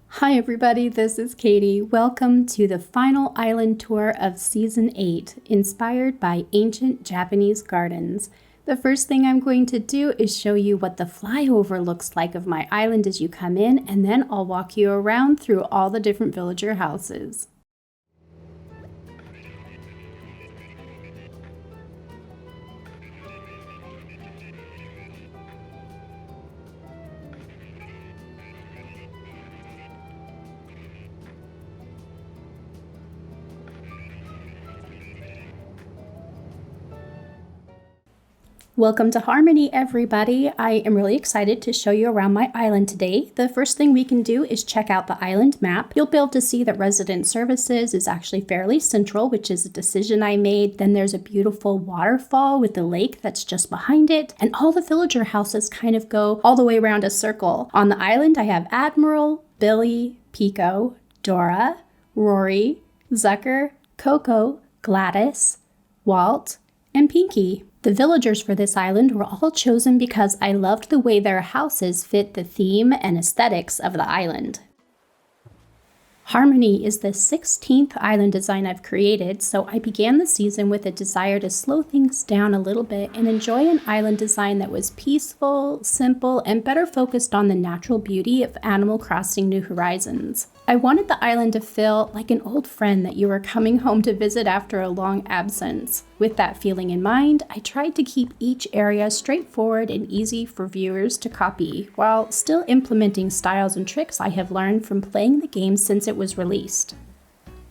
Hi everybody, this is Katie. Welcome to the final island tour of Season 8, inspired by ancient Japanese gardens. The first thing I'm going to do is show you what the flyover looks like of my island as you come in, and then I'll walk you around through all the different villager houses. Welcome to Harmony, everybody. I am really excited to show you around my island today. The first thing we can do is check out the island map. You'll be able to see that resident services is actually fairly central, which is a decision I made. Then there's a beautiful waterfall with the lake that's just behind it. And all the villager houses kind of go all the way around a circle. On the island, I have Admiral, Billy, Pico, Dora, Rory, Zucker, Coco, Gladys, Walt, and Pinky. The villagers for this island were all chosen because I loved the way their houses fit the theme and aesthetics of the island. Harmony is the 16th island design I've created, so I began the season with a desire to slow things down a little bit and enjoy an island design that was peaceful, simple, and better focused on the natural beauty of Animal Crossing New Horizons. I wanted the island to feel like an old friend that you were coming home to visit after a long absence. With that feeling in mind, I tried to keep each area straightforward and easy for viewers to copy, while still implementing styles and tricks I have learned from playing the game since it was released.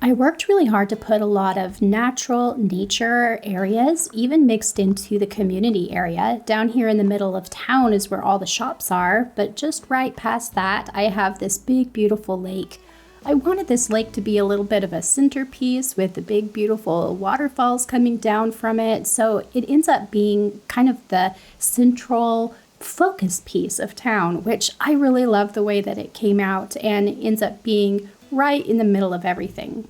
I worked really hard to put a lot of natural nature areas, even mixed into the community area. Down here in the middle of town is where all the shops are, but just right past that, I have this big, beautiful lake. I wanted this lake to be a little bit of a centerpiece with the big, beautiful waterfalls coming down from it, so it ends up being kind of the central focus piece of town, which I really love the way that it came out and ends up being right in the middle of everything.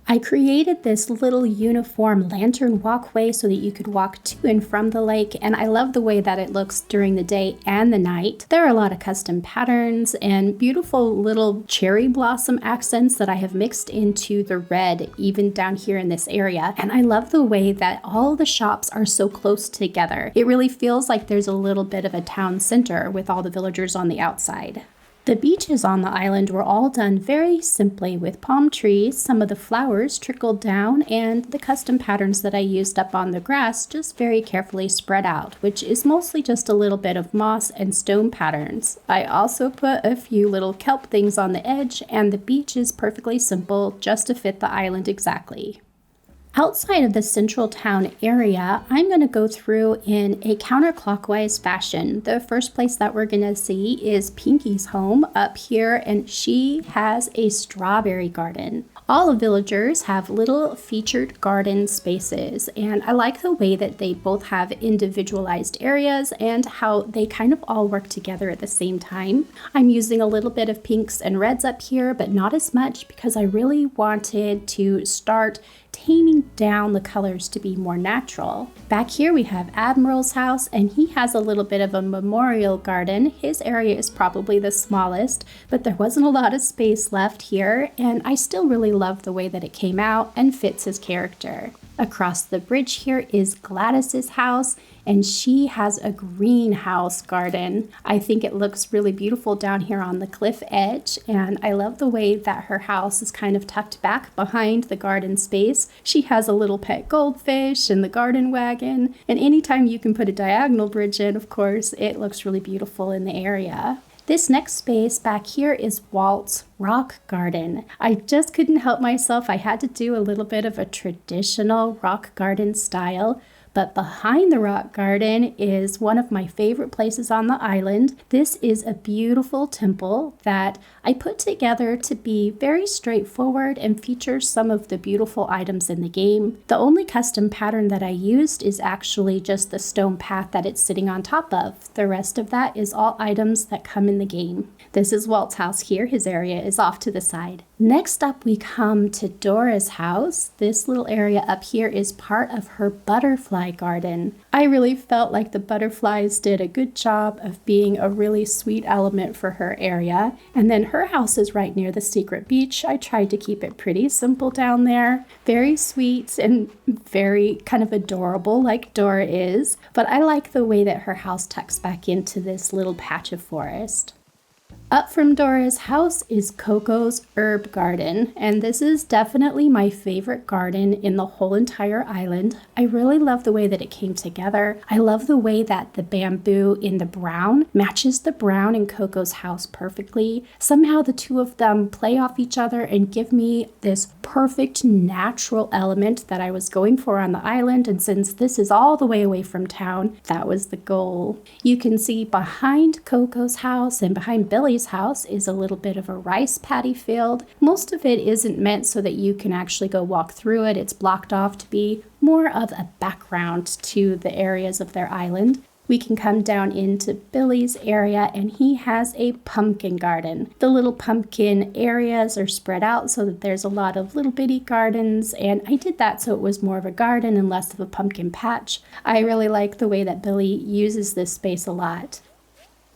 I created this little uniform lantern walkway so that you could walk to and from the lake, and I love the way that it looks during the day and the night. There are a lot of custom patterns and beautiful little cherry blossom accents that I have mixed into the red even down here in this area, and I love the way that all the shops are so close together. It really feels like there's a little bit of a town center with all the villagers on the outside. The beaches on the island were all done very simply with palm trees. Some of the flowers trickled down, and the custom patterns that I used up on the grass just very carefully spread out, which is mostly just a little bit of moss and stone patterns. I also put a few little kelp things on the edge, and the beach is perfectly simple just to fit the island exactly. Outside of the central town area, I'm going to go through in a counterclockwise fashion. The first place that we're going to see is Pinky's home up here, and she has a strawberry garden. All the villagers have little featured garden spaces, and I like the way that they both have individualized areas and how they kind of all work together at the same time. I'm using a little bit of pinks and reds up here, but not as much because I really wanted to start taming down the colors to be more natural. Back here we have Admiral's house, and he has a little bit of a memorial garden. His area is probably the smallest, but there wasn't a lot of space left here, and I still really love the way that it came out and fits his character. Across the bridge here is Gladys's house, and she has a greenhouse garden. I think it looks really beautiful down here on the cliff edge, and I love the way that her house is kind of tucked back behind the garden space. She has a little pet goldfish and the garden wagon, and anytime you can put a diagonal bridge in, of course, it looks really beautiful in the area. This next space back here is Walt's rock garden. I just couldn't help myself. I had to do a little bit of a traditional rock garden style. But behind the rock garden is one of my favorite places on the island. This is a beautiful temple that I put together to be very straightforward and feature some of the beautiful items in the game. The only custom pattern that I used is actually just the stone path that it's sitting on top of. The rest of that is all items that come in the game. This is Walt's house here. His area is off to the side. Next up, we come to Dora's house. This little area up here is part of her butterfly garden. I really felt like the butterflies did a good job of being a really sweet element for her area. And then her house is right near the secret beach. I tried to keep it pretty simple down there. Very sweet and very kind of adorable like Dora is. But I like the way that her house tucks back into this little patch of forest. Up from Dora's house is Coco's herb garden, and this is definitely my favorite garden in the whole entire island. I really love the way that it came together. I love the way that the bamboo in the brown matches the brown in Coco's house perfectly. Somehow the two of them play off each other and give me this perfect natural element that I was going for on the island, and since this is all the way away from town, that was the goal. You can see behind Coco's house and behind Billy's house is a little bit of a rice paddy field. Most of it isn't meant so that you can actually go walk through it. It's blocked off to be more of a background to the areas of their island. We can come down into Billy's area and he has a pumpkin garden. The little pumpkin areas are spread out so that there's a lot of little bitty gardens, and I did that so it was more of a garden and less of a pumpkin patch. I really like the way that Billy uses this space a lot.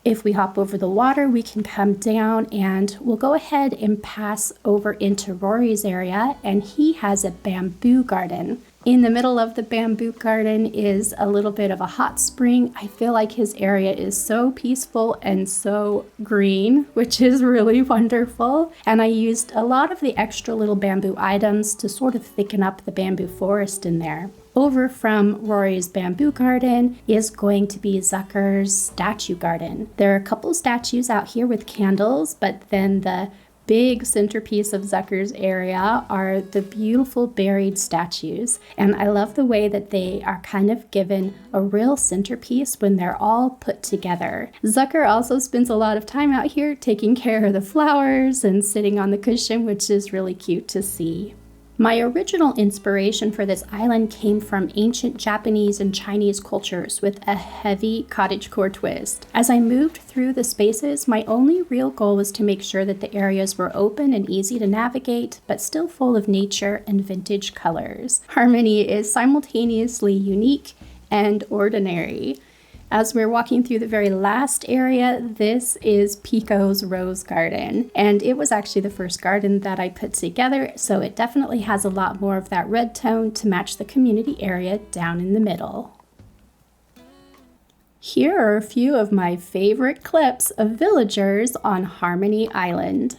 If we hop over the water, we can come down and we'll go ahead and pass over into Rory's area, and he has a bamboo garden. In the middle of the bamboo garden is a little bit of a hot spring. I feel like his area is so peaceful and so green, which is really wonderful. And I used a lot of the extra little bamboo items to sort of thicken up the bamboo forest in there. Over from Rory's bamboo garden is going to be Zucker's statue garden. There are a couple statues out here with candles, but then the big centerpiece of Zucker's area are the beautiful buried statues. And I love the way that they are kind of given a real centerpiece when they're all put together. Zucker also spends a lot of time out here taking care of the flowers and sitting on the cushion, which is really cute to see. My original inspiration for this island came from ancient Japanese and Chinese cultures with a heavy cottagecore twist. As I moved through the spaces, my only real goal was to make sure that the areas were open and easy to navigate, but still full of nature and vintage colors. Harmony is simultaneously unique and ordinary. As we're walking through the very last area, this is Pico's Rose Garden, and it was actually the first garden that I put together, so it definitely has a lot more of that red tone to match the community area down in the middle. Here are a few of my favorite clips of villagers on Harmony Island.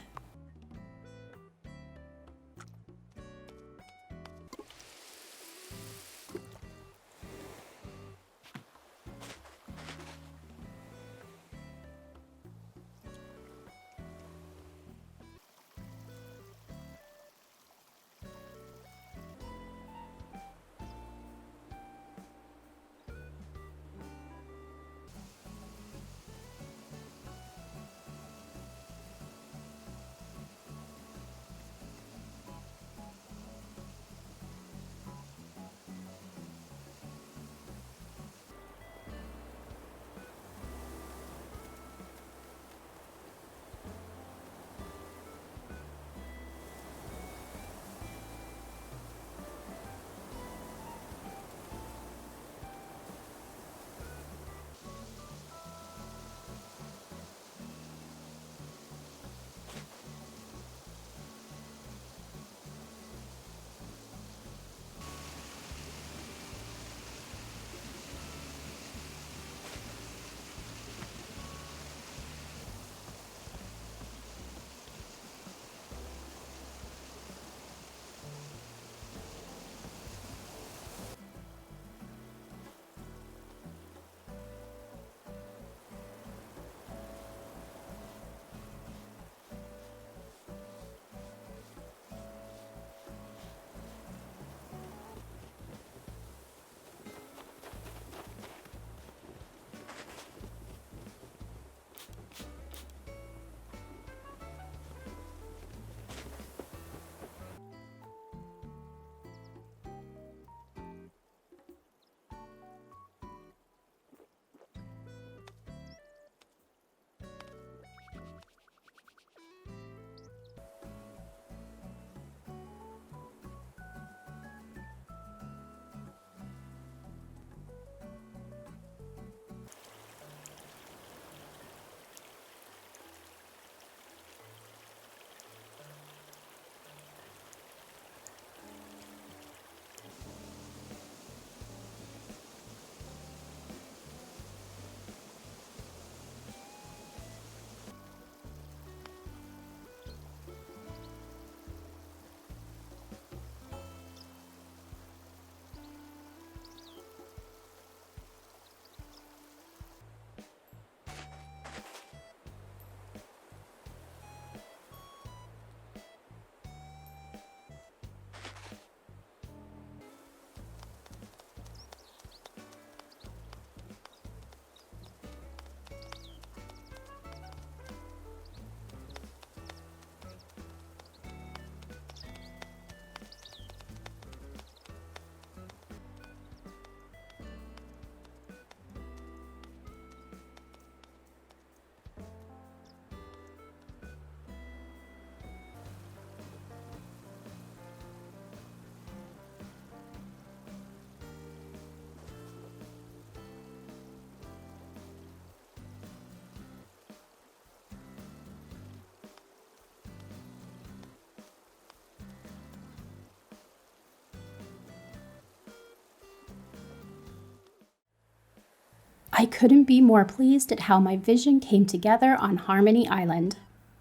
I couldn't be more pleased at how my vision came together on Harmony Island.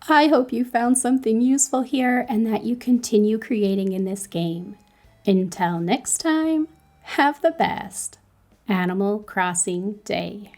I hope you found something useful here and that you continue creating in this game. Until next time, have the best Animal Crossing day.